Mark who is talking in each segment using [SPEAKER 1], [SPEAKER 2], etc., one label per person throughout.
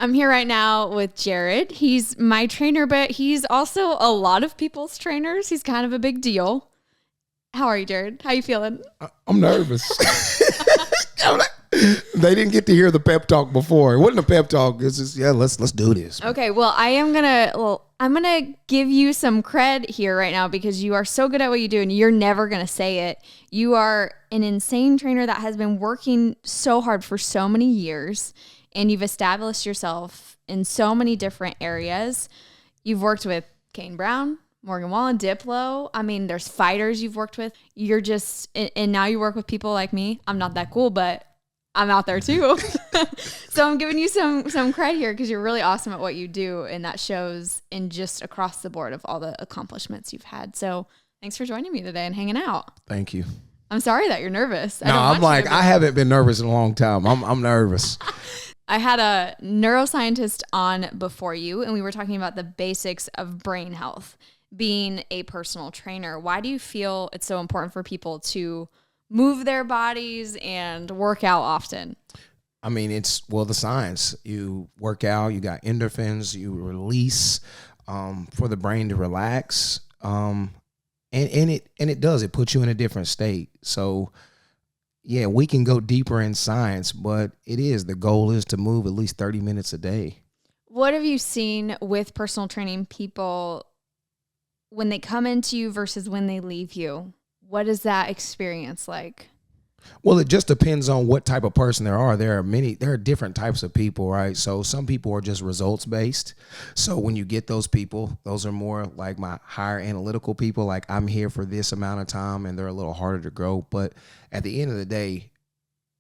[SPEAKER 1] I'm here right now with Jarrod. He's my trainer, but he's also a lot of people's trainers. He's kind of a big deal. How are you, Jarrod? How you feeling?
[SPEAKER 2] I'm nervous. They didn't get to hear the pep talk before. It wasn't a pep talk. It's just, let's do this.
[SPEAKER 1] Okay, well, I'm gonna give you some cred here right now because you are so good at what you do and you're never gonna say it. You are an insane trainer that has been working so hard for so many years, and you've established yourself in so many different areas. You've worked with Kane Brown, Morgan Wallen, Diplo. I mean, there's fighters you've worked with. You're just, and now you work with people like me. I'm not that cool, but I'm out there too. So I'm giving you some credit here because you're really awesome at what you do. And that shows in just across the board of all the accomplishments you've had. So thanks for joining me today and hanging out.
[SPEAKER 2] Thank you.
[SPEAKER 1] I'm sorry that you're nervous.
[SPEAKER 2] I haven't been nervous in a long time. I'm nervous.
[SPEAKER 1] I had a neuroscientist on before you, and we were talking about the basics of brain health, being a personal trainer. Why do you feel it's so important for people to move their bodies and work out often?
[SPEAKER 2] I mean, it's the science. You work out, you got endorphins, you release for the brain to relax, and it does. It puts you in a different state. So, yeah, we can go deeper in science, but the goal is to move at least 30 minutes a day.
[SPEAKER 1] What have you seen with personal training people when they come into you versus when they leave you? What is that experience like?
[SPEAKER 2] Well, it just depends on what type of person there are. There are different types of people, right? So some people are just results based. So when you get those people, those are more like my higher analytical people. Like, I'm here for this amount of time, and they're a little harder to grow. But at the end of the day,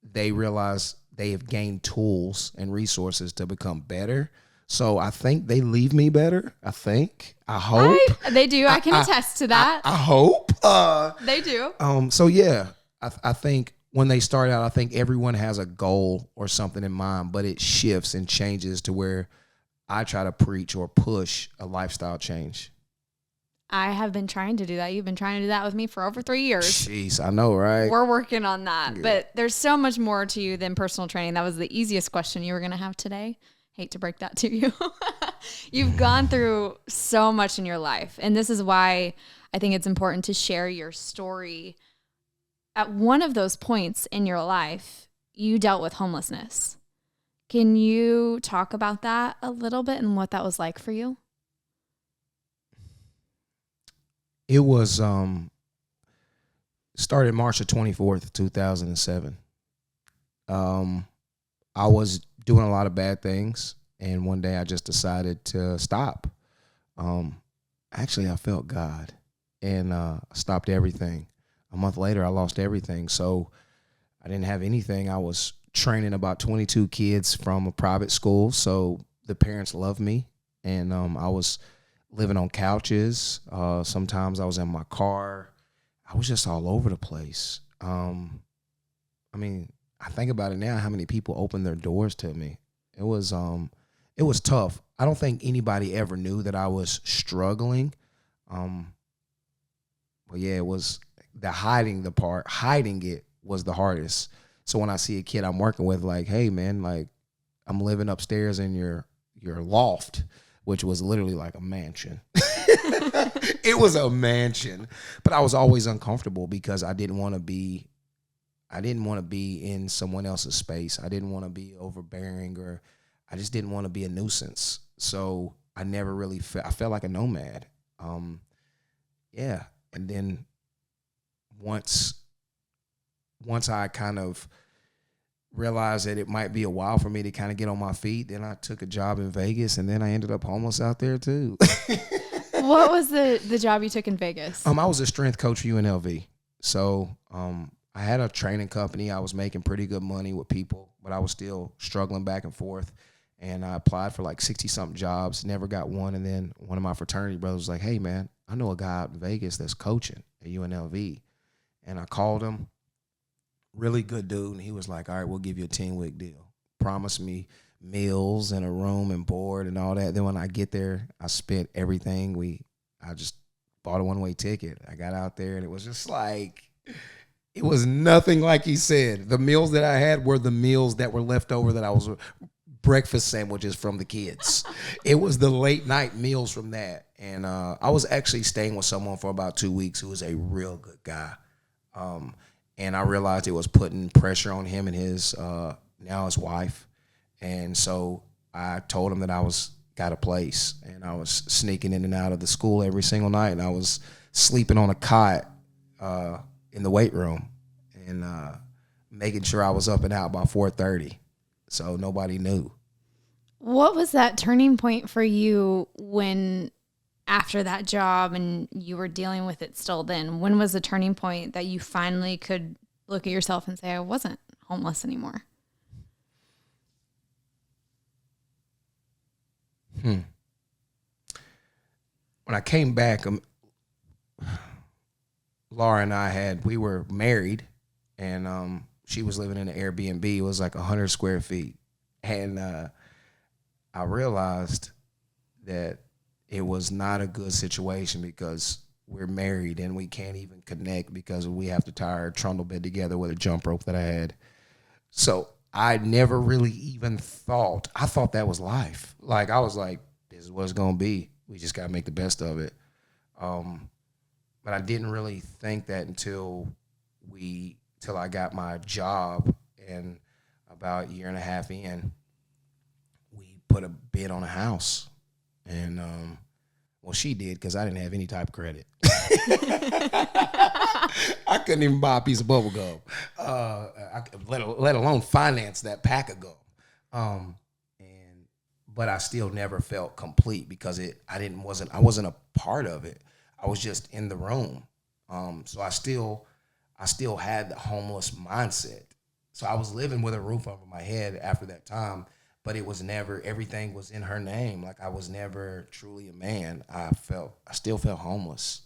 [SPEAKER 2] they realize they have gained tools and resources to become better. So I think they leave me better. I hope
[SPEAKER 1] they do. I can attest to that.
[SPEAKER 2] I hope
[SPEAKER 1] they do.
[SPEAKER 2] So yeah, I think when they start out, I think everyone has a goal or something in mind, but it shifts and changes to where I try to preach or push a lifestyle change.
[SPEAKER 1] I have been trying to do that. You've been trying to do that with me for over 3 years.
[SPEAKER 2] Jeez, I know, right?
[SPEAKER 1] We're working on that.
[SPEAKER 2] Yeah.
[SPEAKER 1] But there's so much more to you than personal training. That was the easiest question you were going to have today. Hate to break that to you. You've gone through so much in your life. And this is why I think it's important to share your story. At one of those points in your life, you dealt with homelessness. Can you talk about that a little bit and what that was like for you?
[SPEAKER 2] It was started March the 24th, 2007. I was doing a lot of bad things, and one day I just decided to stop. Actually, I felt God, and stopped everything. A month later, I lost everything, so I didn't have anything. I was training about 22 kids from a private school, so the parents loved me, and I was living on couches. Sometimes I was in my car. I was just all over the place. I mean, I think about it now, how many people opened their doors to me. It was tough. I don't think anybody ever knew that I was struggling. But yeah, it was the hiding it was the hardest. So when I see a kid I'm working with, like, hey man, like, I'm living upstairs in your loft, which was literally like a mansion. It was a mansion, but I was always uncomfortable because I didn't want to be in someone else's space. I didn't want to be overbearing, or I just didn't want to be a nuisance. So I never really I felt like a nomad. Yeah. And then once I kind of realized that it might be a while for me to kind of get on my feet, then I took a job in Vegas, and then I ended up homeless out there too.
[SPEAKER 1] What was the job you took in Vegas?
[SPEAKER 2] I was a strength coach for UNLV. So I had a training company. I was making pretty good money with people, but I was still struggling back and forth. And I applied for like 60-something jobs, never got one. And then one of my fraternity brothers was like, hey, man, I know a guy out in Vegas that's coaching at UNLV. And I called him, really good dude. And he was like, all right, we'll give you a 10-week deal. Promised me meals and a room and board and all that. Then when I get there, I spent everything. I just bought a one-way ticket. I got out there, and it was just like, it was nothing like he said. The meals that I had were the meals that were left over that I was breakfast sandwiches from the kids. It was the late night meals from that. And I was actually staying with someone for about 2 weeks who was a real good guy. And I realized it was putting pressure on him and his now his wife. And so I told him that I got a place, and I was sneaking in and out of the school every single night, and I was sleeping on a cot in the weight room, and making sure I was up and out by 4:30, so nobody knew.
[SPEAKER 1] What was that turning point for you when, after that job and you were dealing with it still then, when was the turning point that you finally could look at yourself and say, I wasn't homeless anymore?
[SPEAKER 2] When I came back, Laura and we were married, and she was living in an Airbnb. It was like 100 square feet. And I realized that it was not a good situation because we're married and we can't even connect because we have to tie our trundle bed together with a jump rope that I had. So I never really even thought, I thought that was life. Like, I was like, this is what it's going to be. We just got to make the best of it. But I didn't really think that until I got my job, and about a year and a half in, we put a bid on a house. And, well, she did because I didn't have any type of credit. I couldn't even buy a piece of bubble gum, let alone finance that pack of gum. But I still never felt complete because I wasn't a part of it. I was just in the room. So I still had the homeless mindset. So I was living with a roof over my head after that time, but it was never, everything was in her name. Like, I was never truly a man. I still felt homeless.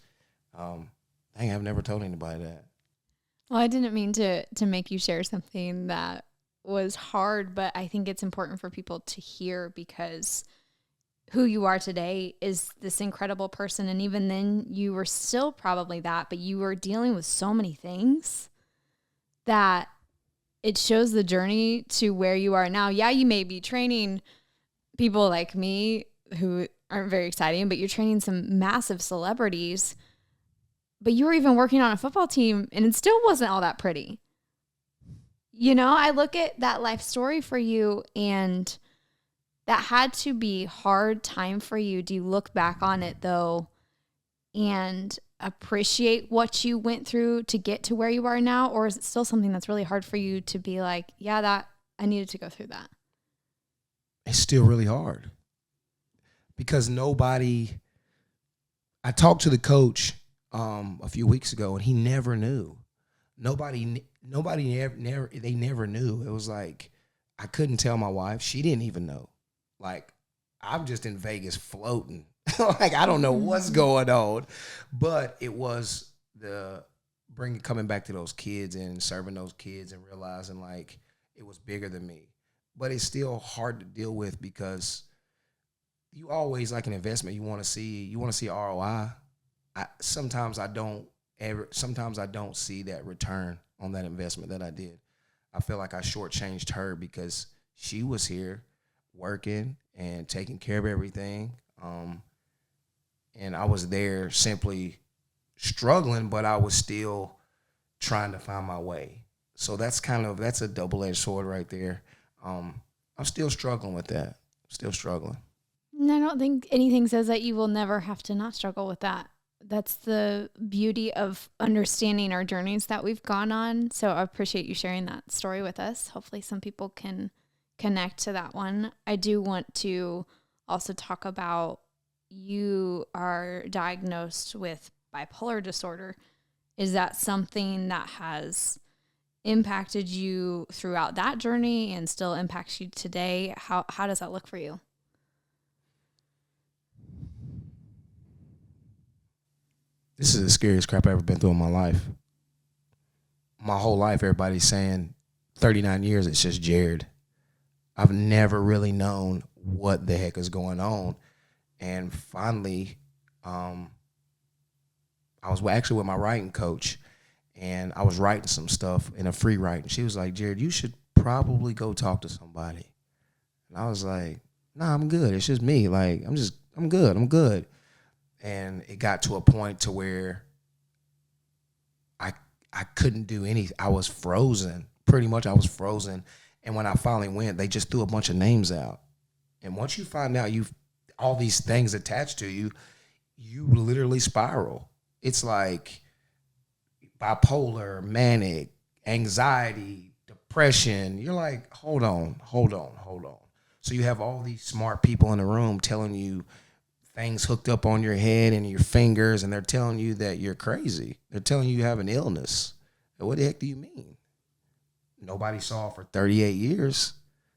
[SPEAKER 2] Dang, I've never told anybody that.
[SPEAKER 1] Well, I didn't mean to make you share something that was hard, but I think it's important for people to hear because who you are today is this incredible person. And even then you were still probably that, but you were dealing with so many things that it shows the journey to where you are now. Yeah, you may be training people like me who aren't very exciting, but you're training some massive celebrities, but you were even working on a football team and it still wasn't all that pretty. You know, I look at that life story for you, and that had to be hard time for you. Do you look back on it though and appreciate what you went through to get to where you are now? Or is it still something that's really hard for you to be like, yeah, that I needed to go through that?
[SPEAKER 2] It's still really hard because I talked to the coach a few weeks ago, and he never knew. Nobody they never knew. It was like, I couldn't tell my wife. She didn't even know. Like, I'm just in Vegas floating. Like, I don't know what's going on. But it was coming back to those kids and serving those kids and realizing, like, it was bigger than me. But it's still hard to deal with because you always, like an investment, you want to see ROI. Sometimes I don't see that return on that investment that I did. I feel like I shortchanged her because she was here working and taking care of everything. And I was there simply struggling, but I was still trying to find my way. So that's a double-edged sword right there. I'm still struggling with that. Still struggling.
[SPEAKER 1] And I don't think anything says that you will never have to not struggle with that. That's the beauty of understanding our journeys that we've gone on. So I appreciate you sharing that story with us. Hopefully some people can connect to that one. I do want to also talk about, you are diagnosed with bipolar disorder. Is that something that has impacted you throughout that journey and still impacts you today? How does that look for you?
[SPEAKER 2] This is the scariest crap I've ever been through in my life. My whole life, everybody's saying 39 years, it's just Jarrod. I've never really known what the heck is going on. And finally, I was actually with my writing coach, and I was writing some stuff in a free writing. She was like, Jarrod, you should probably go talk to somebody. And I was like, nah, I'm good. It's just me. Like, I'm good. I'm good. And it got to a point to where I I couldn't do anything. I was frozen. Pretty much I was frozen. And when I finally went, they just threw a bunch of names out. And once you find out you've all these things attached to you, you literally spiral. It's like bipolar, manic, anxiety, depression. You're like, hold on, hold on, hold on. So you have all these smart people in the room telling you things hooked up on your head and your fingers, and they're telling you that you're crazy. They're telling you have an illness. What the heck do you mean? Nobody saw it for 38 years.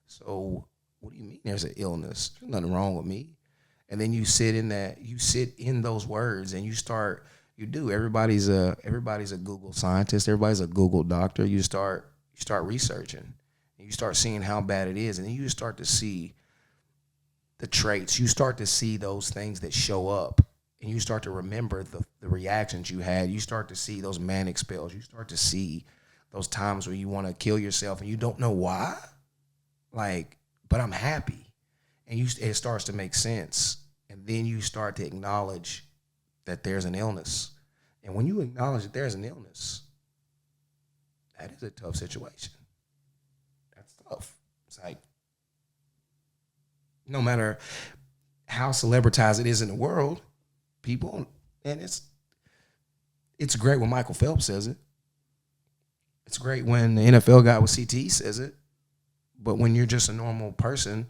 [SPEAKER 2] So what do you mean there's an illness? There's nothing wrong with me. And then you sit in those words and everybody's a Google scientist, everybody's a Google doctor. You start researching and you start seeing how bad it is, and then you start to see the traits. You start to see those things that show up, and you start to remember the reactions you had. You start to see those manic spells. You start to see those times where you want to kill yourself and you don't know why. Like, but I'm happy. And it starts to make sense. And then you start to acknowledge that there's an illness. And when you acknowledge that there's an illness, that is a tough situation. That's tough. It's like, no matter how celebritized it is in the world, people, and it's great when Michael Phelps says it. It's great when the NFL guy with CTE says it. But when you're just a normal person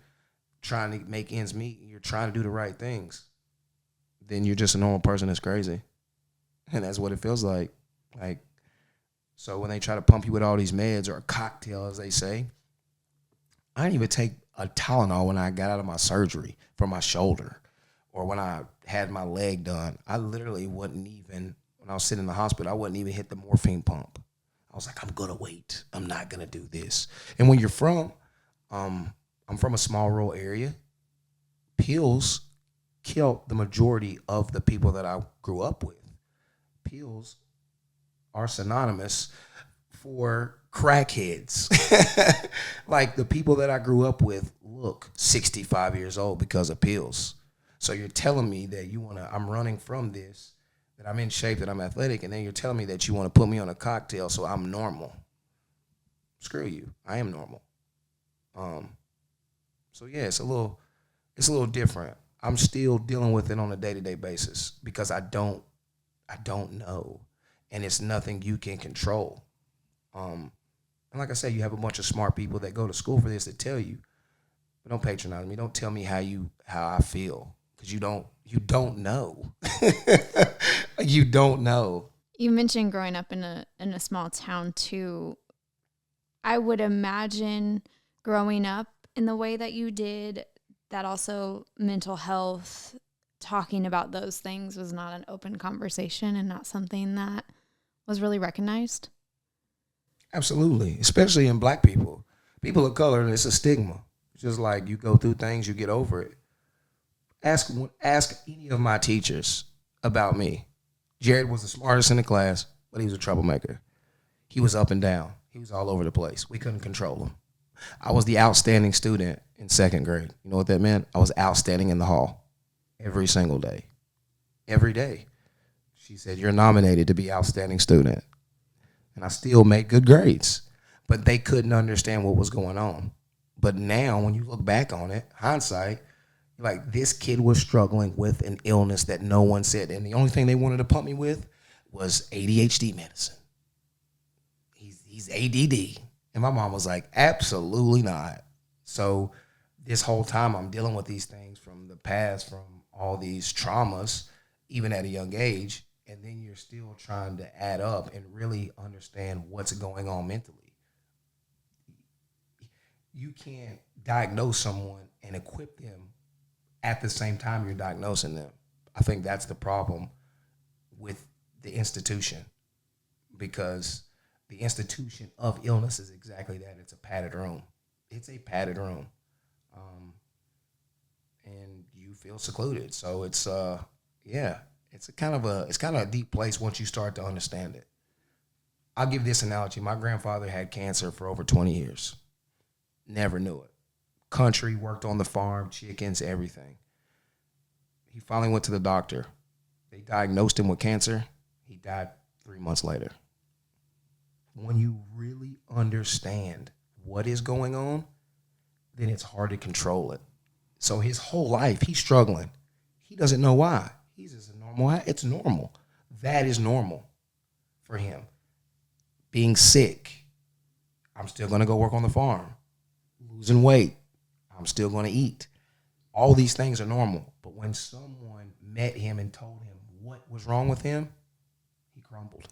[SPEAKER 2] trying to make ends meet, you're trying to do the right things, then you're just a normal person that's crazy. And that's what it feels like. Like, so when they try to pump you with all these meds, or a cocktail, as they say, I didn't even take a Tylenol when I got out of my surgery for my shoulder, or when I had my leg done. I literally wouldn't even, when I was sitting in the hospital, I wouldn't even hit the morphine pump. I was like, I'm going to wait. I'm not going to do this. And when you're I'm from a small rural area. Pills killed the majority of the people that I grew up with. Pills are synonymous for crackheads. Like, the people that I grew up with look 65 years old because of pills. So you're telling me that I'm running from this, that I'm in shape, that I'm athletic, and then you're telling me that you want to put me on a cocktail so I'm normal. Screw you. I am normal. So yeah, it's a little different. I'm still dealing with it on a day-to-day basis because I don't know, and it's nothing you can control. And like I said, you have a bunch of smart people that go to school for this that tell you, but don't patronize me. Don't tell me how I feel, because you don't know. You don't know.
[SPEAKER 1] You mentioned growing up in a small town too. I would imagine growing up in the way that you did, that also mental health, talking about those things was not an open conversation and not something that was really recognized.
[SPEAKER 2] Absolutely, especially in Black people. People of color, it's a stigma. It's just like, you go through things, you get over it. Ask any of my teachers about me. Jarrod was the smartest in the class, but he was a troublemaker. He was up and down. He was all over the place. We couldn't control him. I was the outstanding student in second grade. You know what that meant? I was outstanding in the hall every single day. Every day. She said, you're nominated to be outstanding student. And I still made good grades. But they couldn't understand what was going on. But now, when you look back on it, hindsight, like, this kid was struggling with an illness that no one said. And the only thing they wanted to pump me with was ADHD medicine. He's ADD. And my mom was like, absolutely not. So this whole time I'm dealing with these things from the past, from all these traumas, even at a young age. And then you're still trying to add up and really understand what's going on mentally. You can't diagnose someone and equip them at the same time you're diagnosing them. I think that's the problem with the institution, because the institution of illness is exactly that. It's a padded room. It's a padded room. And you feel secluded. So it's it's kind of a deep place once you start to understand it. I'll give this analogy. My grandfather had cancer for over 20 years. Never knew it. country, worked on the farm, chickens, everything. He finally went to the doctor. They diagnosed him with cancer. He died 3 months later. When you really understand what is going on, then it's hard to control it. So his whole life, he's struggling. He doesn't know why. He's just a normal. It's normal. That is normal for him. Being sick, I'm still going to go work on the farm. Losing weight, I'm still going to eat. All these things are normal. But when someone met him and told him what was wrong with him, he crumbled.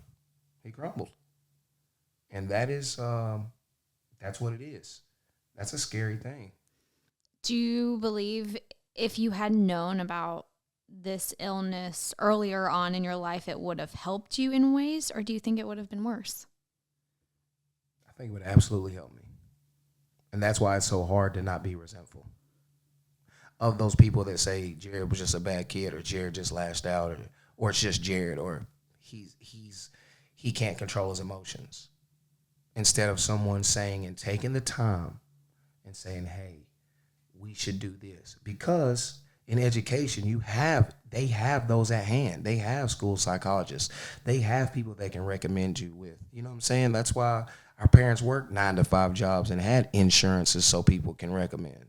[SPEAKER 2] He crumbled. And that is, that's what it is. That's a scary thing.
[SPEAKER 1] Do you believe if you had known about this illness earlier on in your life, it would have helped you in ways, or do you think it would have been worse?
[SPEAKER 2] I think it would absolutely help me. And that's why it's so hard to not be resentful of those people that say Jarrod was just a bad kid, or Jarrod just lashed out, or it's just Jarrod, or he can't control his emotions. Instead of someone saying and taking the time and saying, hey, we should do this. Because in education, they have those at hand. They have school psychologists. They have people they can recommend you with. You know what I'm saying? That's why our parents worked 9-to-5 jobs and had insurances so people can recommend.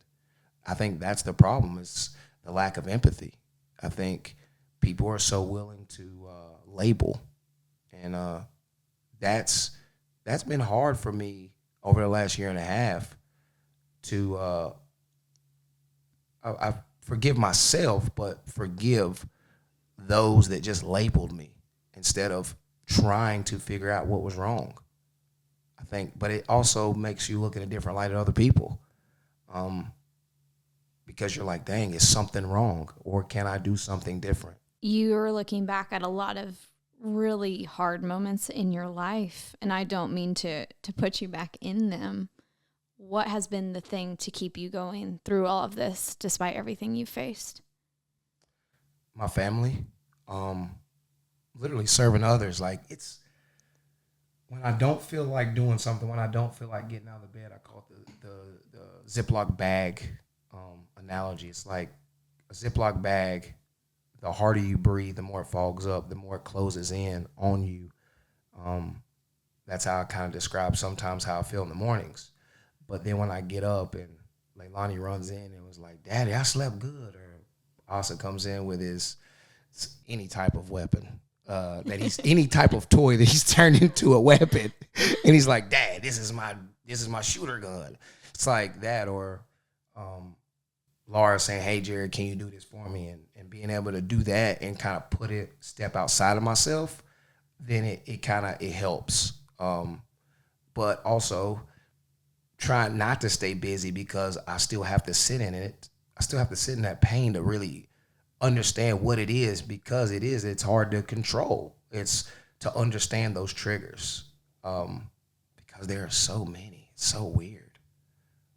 [SPEAKER 2] I think that's the problem, is the lack of empathy. I think people are so willing to label. And that's been hard for me over the last year and a half to I forgive myself, but forgive those that just labeled me instead of trying to figure out what was wrong. I think, but it also makes you look in a different light at other people, because you're like, dang, is something wrong, or can I do something different?
[SPEAKER 1] You're looking back at a lot of really hard moments in your life, and I don't mean to put you back in them. What has been the thing to keep you going through all of this, despite everything you've faced?
[SPEAKER 2] My family, literally serving others. Like, it's when I don't feel like doing something, when I don't feel like getting out of the bed, I call it the Ziploc bag analogy. It's like a Ziploc bag. The harder you breathe, the more it fogs up, the more it closes in on you. That's how I kind of describe sometimes how I feel in the mornings. But then when I get up and Leilani runs in and was like, Daddy, I slept good. Or Asa comes in with his any type of weapon, any type of toy that he's turned into a weapon. And he's like, Dad, this is my shooter gun. It's like that. Or Laura saying, hey, Jarrod, can you do this for me? And being able to do that and kind of step outside of myself, then it helps. But also trying not to stay busy, because I still have to sit in it. I still have to sit in that pain to really understand what it is, because it's hard to control. It's to understand those triggers, because there are so many. It's so weird.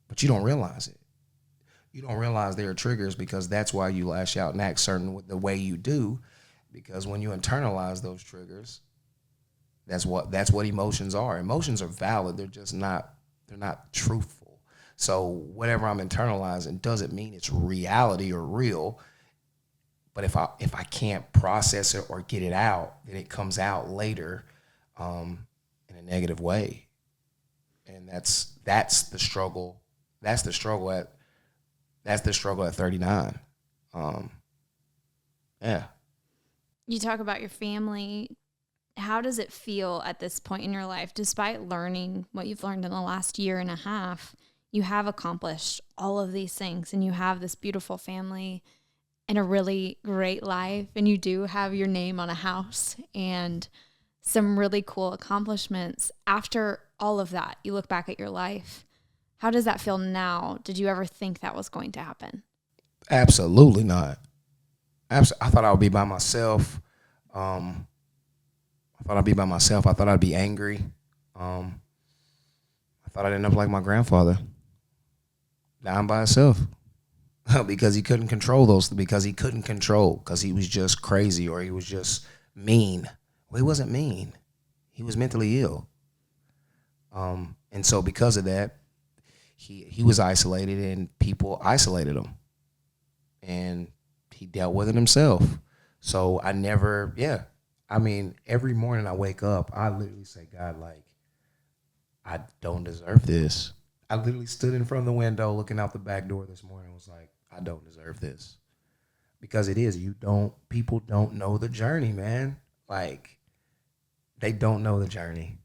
[SPEAKER 2] But you don't realize it. You don't realize there are triggers, because that's why you lash out and act certain the way you do, because when you internalize those triggers, that's what emotions are. Emotions are valid. They're not truthful. So whatever I'm internalizing doesn't mean it's reality or real. But if I can't process it or get it out, then it comes out later in a negative way. And that's the struggle. That's the struggle at 39. Yeah.
[SPEAKER 1] You talk about your family. How does it feel at this point in your life, despite learning what you've learned in the last year and a half? You have accomplished all of these things, and you have this beautiful family and a really great life, and you do have your name on a house and some really cool accomplishments. After all of that, you look back at your life. How does that feel now? Did you ever think that was going to happen?
[SPEAKER 2] Absolutely not. I thought I would be by myself. I thought I'd be angry. I thought I'd end up like my grandfather, down by himself, because he couldn't control because he was just crazy, or he was just mean. Well, he wasn't mean. He was mentally ill. And so because of that, he was isolated and people isolated him, and he dealt with it himself. So I never, I mean, every morning I wake up, I literally say, God, like, I don't deserve this. I literally stood in front of the window looking out the back door this morning and was like, I don't deserve this. Because it is, people don't know the journey, man. Like, they don't know the journey.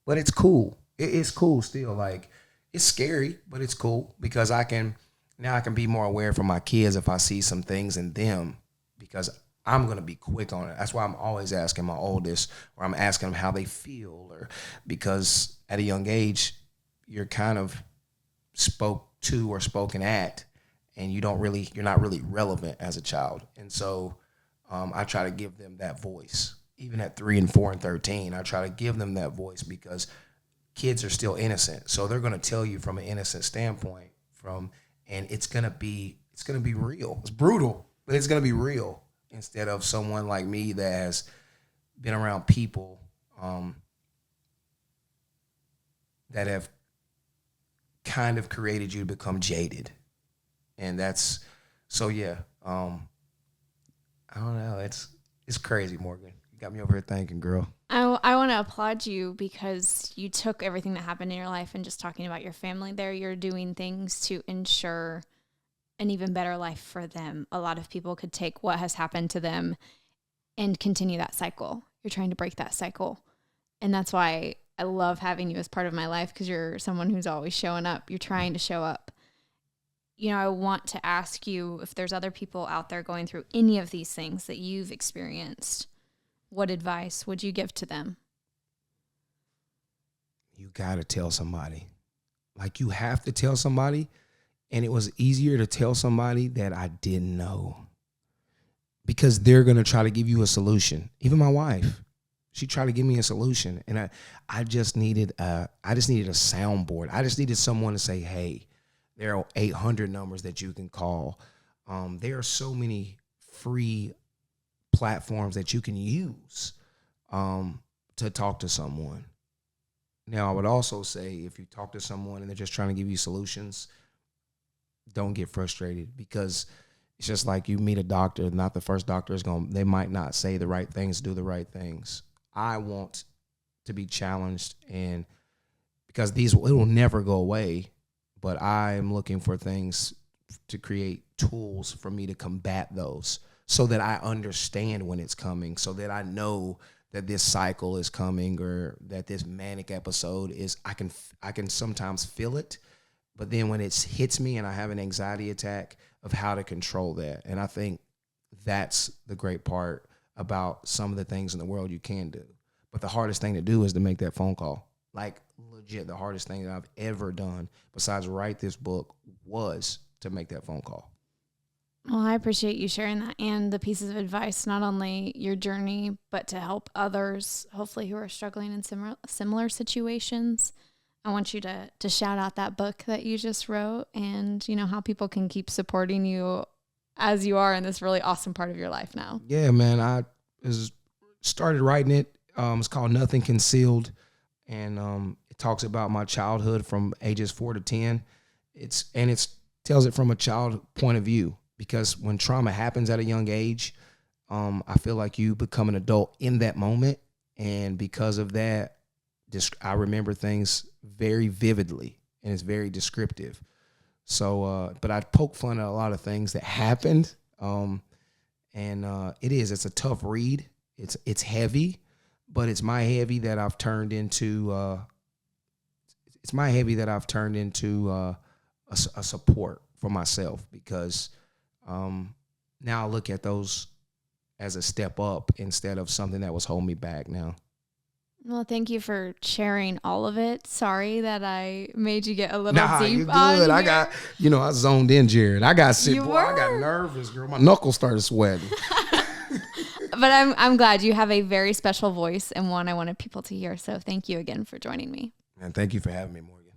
[SPEAKER 2] But it's cool. It's cool still. Like, it's scary, but it's cool because I can be more aware for my kids if I see some things in them, because I'm going to be quick on it. That's why I'm always asking my oldest, or I'm asking them how they feel, or because at a young age, you're kind of spoke to or spoken at, and you're not really relevant as a child. And so I try to give them that voice. Even at 3 and 4 and 13, I try to give them that voice because kids are still innocent. So they're going to tell you from an innocent standpoint, and it's going to be real. It's brutal, but it's going to be real, instead of someone like me that has been around people that have kind of created you to become jaded. And that's, so yeah, I don't know. It's crazy, Morgan. You got me over here thinking, girl.
[SPEAKER 1] I want to applaud you because you took everything that happened in your life and just talking about your family there, you're doing things to ensure an even better life for them. A lot of people could take what has happened to them and continue that cycle. You're trying to break that cycle. And that's why I love having you as part of my life, because you're someone who's always showing up. You're trying to show up. You know, I want to ask you if there's other people out there going through any of these things that you've experienced. What advice would you give to them?
[SPEAKER 2] You got to tell somebody. Like, you have to tell somebody. And it was easier to tell somebody that I didn't know, because they're going to try to give you a solution. Even my wife, she tried to give me a solution. And I just needed a soundboard. I just needed someone to say, hey, there are 800 numbers that you can call. There are so many free platforms that you can use to talk to someone. Now, I would also say, if you talk to someone and they're just trying to give you solutions, don't get frustrated, because it's just like you meet a doctor. Not the first doctor they might not say the right things, do the right things. I want to be challenged, and because it will never go away, but I am looking for things to create tools for me to combat those, so that I understand when it's coming, so that I know that this cycle is coming, or that this manic episode is, I can sometimes feel it, but then when it hits me and I have an anxiety attack, of how to control that. And I think that's the great part about some of the things in the world you can do. But the hardest thing to do is to make that phone call. Like, legit, the hardest thing that I've ever done, besides write this book, was to make that phone call.
[SPEAKER 1] Well, I appreciate you sharing that and the pieces of advice, not only your journey, but to help others, hopefully, who are struggling in similar situations. I want you to shout out that book that you just wrote, and, you know, how people can keep supporting you as you are in this really awesome part of your life now.
[SPEAKER 2] Yeah, man. I started writing it. It's called Nothing Concealed, and it talks about my childhood from ages 4 to 10. It tells it from a child point of view, because when trauma happens at a young age, I feel like you become an adult in that moment, and because of that, I remember things very vividly, and it's very descriptive. So, but I poke fun at a lot of things that happened, and it's a tough read. It's heavy, but it's my heavy that I've turned into a support for myself, because now I look at those as a step up instead of something that was holding me back now.
[SPEAKER 1] Well, thank you for sharing all of it. Sorry that I made you get a little deep.
[SPEAKER 2] You're good.
[SPEAKER 1] On here.
[SPEAKER 2] I zoned in, Jarrod. I got nervous, girl. My knuckles started sweating.
[SPEAKER 1] But I'm glad you have a very special voice, and one I wanted people to hear. So thank you again for joining me.
[SPEAKER 2] And thank you for having me, Morgan.